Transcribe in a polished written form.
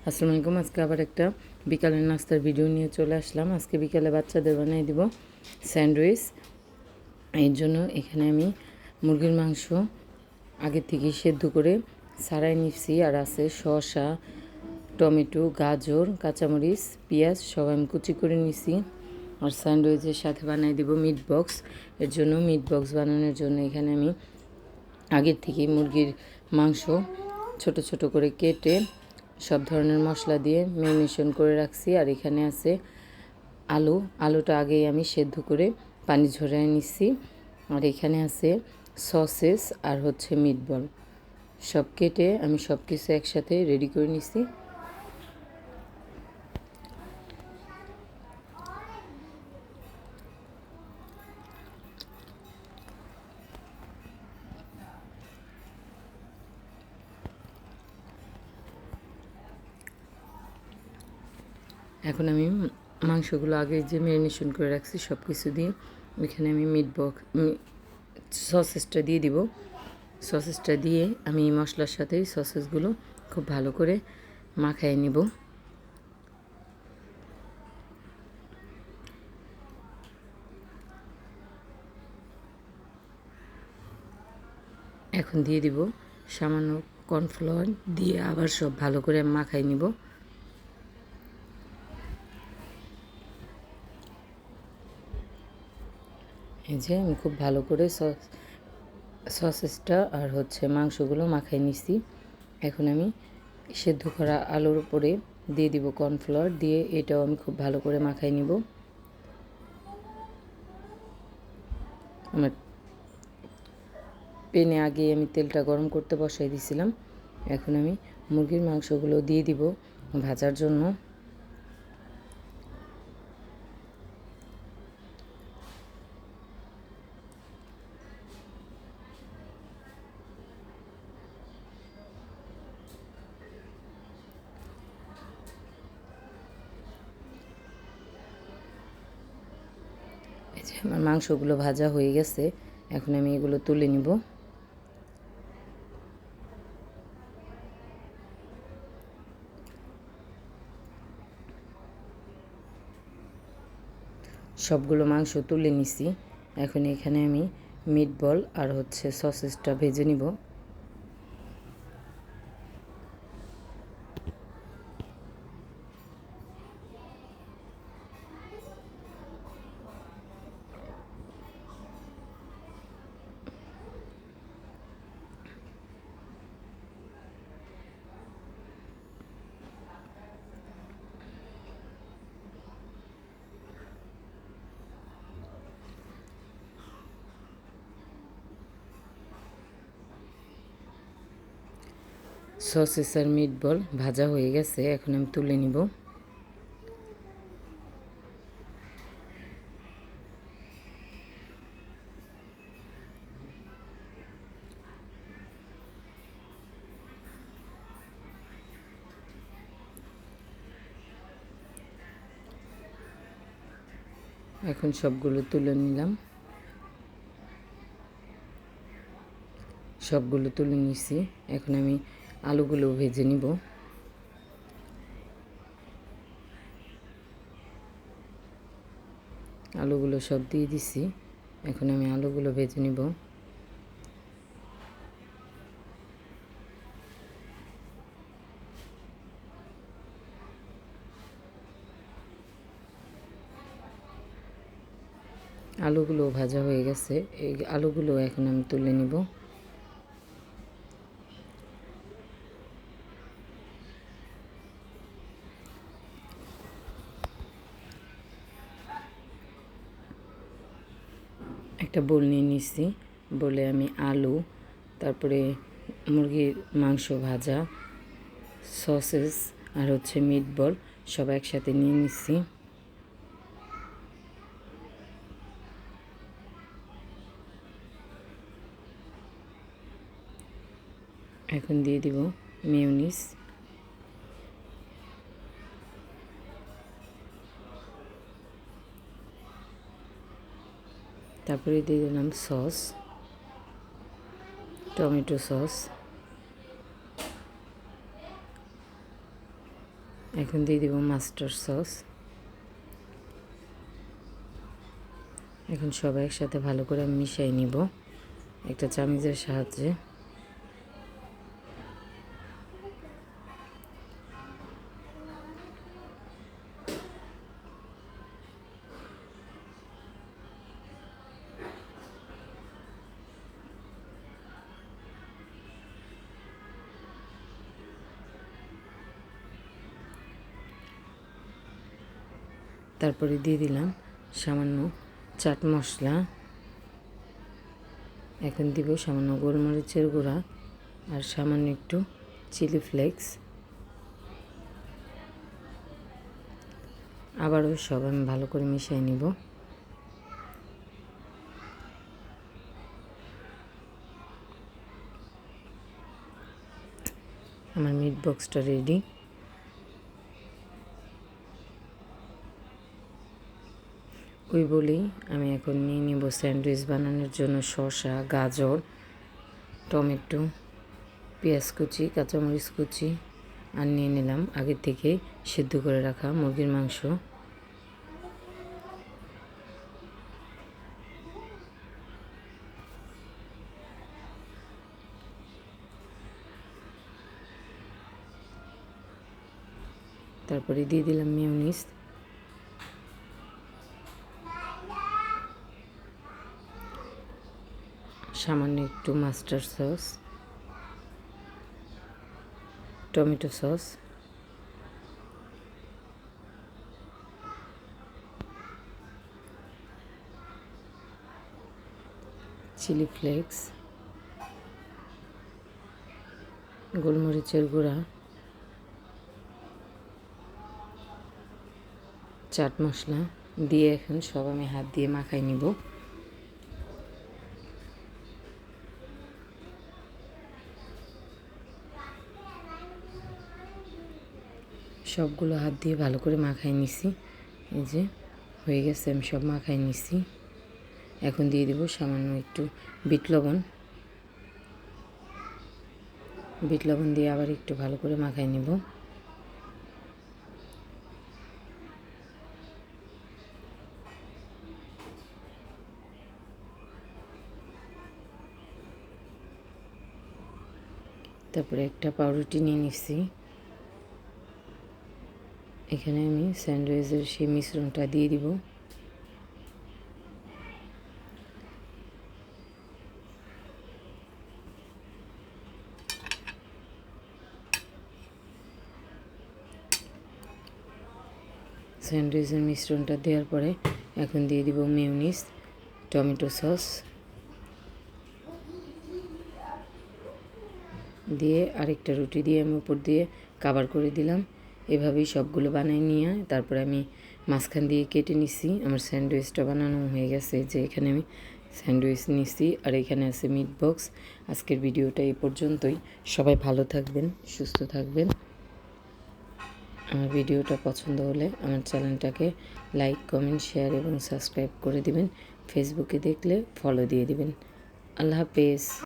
আসসালামু আলাইকুম। আজকে আবার একটা বিকালের নাস্তার ভিডিও নিয়ে চলে আসলাম। আজকে বিকালে বাচ্চাদের বানিয়ে দিব স্যান্ডউইচ। এর জন্য এখানে আমি মুরগির মাংস আগে থেকে সেদ্ধ করে ছাড়াই নিচ্ছি, আর আছে শসা, টমেটো, গাজর, কাঁচামরিচ, পেঁয়াজ সব আমি কুচি করে নিছি। আর স্যান্ডউইচের সাথে বানিয়ে দিব মিট বক্স। এর জন্য মিট বক্স বানানোর জন্য এখানে আমি আগের থেকে মুরগির মাংস ছোট ছোট করে কেটে সব ধরনের মশলা দিয়ে ম্যারিনেশন করে রাখছি। আর এখানে আছে আলুটা আগেই আমি সেদ্ধ করে পানি ঝরিয়ে নিচ্ছি। আর এখানে আছে সসেস আর মিট বল, সব কেটে আমি সব কিছু একসাথে রেডি করে নিচ্ছি। এখন আমি মাংসগুলো আগে যে ম্যারিনেশন করে রাখছি সব কিছু দিয়ে ওইখানে আমি সসেসটা দিয়ে দিব। সসেসটা দিয়ে আমি মশলার সাথে সসেসগুলো খুব ভালো করে মাখায় নিব। এখন দিয়ে দিব সামান্য কর্নফ্লাওয়ার দিয়ে আবার সব ভালো করে মাখায় নিব। এই যে আমি খুব ভালো করে সসেসটা আর মাংসগুলো মাখাই নিছি। এখন আমি সেদ্ধ করা আলুর উপরে দিয়ে দিব কর্নফ্লাওয়ার দিয়ে, এটাও আমি খুব ভালো করে মাখাই নিব। আমার প্যানে আগে আমি তেলটা গরম করতে বসাই দিয়েছিলাম। এখন আমি মুরগির মাংসগুলো দিয়ে দিব ভাজার জন্য। এই যে আমার মাংসগুলো ভাজা হয়ে গেছে, এখন আমি এগুলো তুলে নিব। সবগুলো মাংস তুলে নিছি। এখন এখানে আমি মিট বল আর সসেসটা ভেজে নিব। সসেস আর মিট বল ভাজা হয়ে গেছে, এখন আমি তুলে নিব। এখন সবগুলো তুলে নিলাম, সবগুলো তুলে নিছি। এখন আমি আলুগুলো ভেজে নিব। আলুগুলো সব দিয়ে দিছি, এখন আমি আলুগুলো ভেজে নিব। আলুগুলো ভাজা হয়ে গেছে, এই আলুগুলো এখন আমি তুলে নিব। একটা বোল নিয়ে নিচ্ছি, বলে আমি আলু, তারপরে মুরগির মাংস ভাজা, সসেস আর মিট বল সব একসাথে নিয়ে নিচ্ছি। এখন দিয়ে দিব মেয়োনিজ, তারপরে দিয়ে দিলাম সস, টমেটো সস, এখন দিয়ে দিব মাস্টার্ড সস। এখন সবাই একসাথে ভালো করে মিশিয়ে নিব একটা চামচের সাহায্যে। তারপরে দিয়ে দিলাম সামান্য চাট মশলা। এখন দিব সামান্য গোলমরিচের গুঁড়া আর সামান্য একটু চিলি ফ্লেক্স। আবারও সব আমি ভালো করে মিশিয়ে নিব। আমার মিট বক্সটা রেডি। ওই বলেই আমি এখন নিয়ে নিব স্যান্ডউইচ বানানোর জন্য শসা, গাজর, টমেটো, পেঁয়াজ কুচি, কাঁচামরিচ কুচি আর নিয়ে নিলাম আগে থেকে সিদ্ধ করে রাখা মুরগির মাংস। তারপরে দিয়ে দিলাম মেয়োনিজ। সামান্য একটু mustard sauce, tomato sauce, chilli flakes, গোলমরিচের গুঁড়া, চাট মশলা দিয়ে এখন সব আমি হাত দিয়ে মাখাই নিব। সবগুলো হাত দিয়ে ভালো করে মাখাই নিছি। এই যে হয়ে গেছে, আমি সব মাখাই নিছি। এখন দিয়ে দেব সামান্য একটু বিট লবণ। বিট লবণ দিয়ে আবার একটু ভালো করে মাখাই নিব। তারপরে একটা পাউরুটি নিয়ে নিচ্ছি। এখানে আমি স্যান্ডউইচের সেই মিশ্রণটা দিয়ে দিব। স্যান্ডউইচের মিশ্রণটা দেওয়ার পরে এখন দিয়ে দিব মেয়োনিজ, টমেটো সস দিয়ে আরেকটা রুটি দিয়ে আমি উপর দিয়ে কভার করে দিলাম। এভাবেই সবগুলো বানাই নিয়ে তারপরে আমি মাঝখান দিয়ে কেটে নিছি। আমার স্যান্ডউইচটা বানানো হয়ে গেছে। যে এখানে আমি স্যান্ডউইচ নিছি আর এখানে আছে মিট বক্স। আজকের ভিডিওটা এই পর্যন্তই। সবাই ভালো থাকবেন, সুস্থ থাকবেন। আমার ভিডিওটা পছন্দ হলে আমার চ্যানেলটাকে লাইক, কমেন্ট, শেয়ার এবং সাবস্ক্রাইব করে দিবেন। ফেসবুকে দেখলে ফলো দিয়ে দিবেন। আল্লাহ হাফেজ।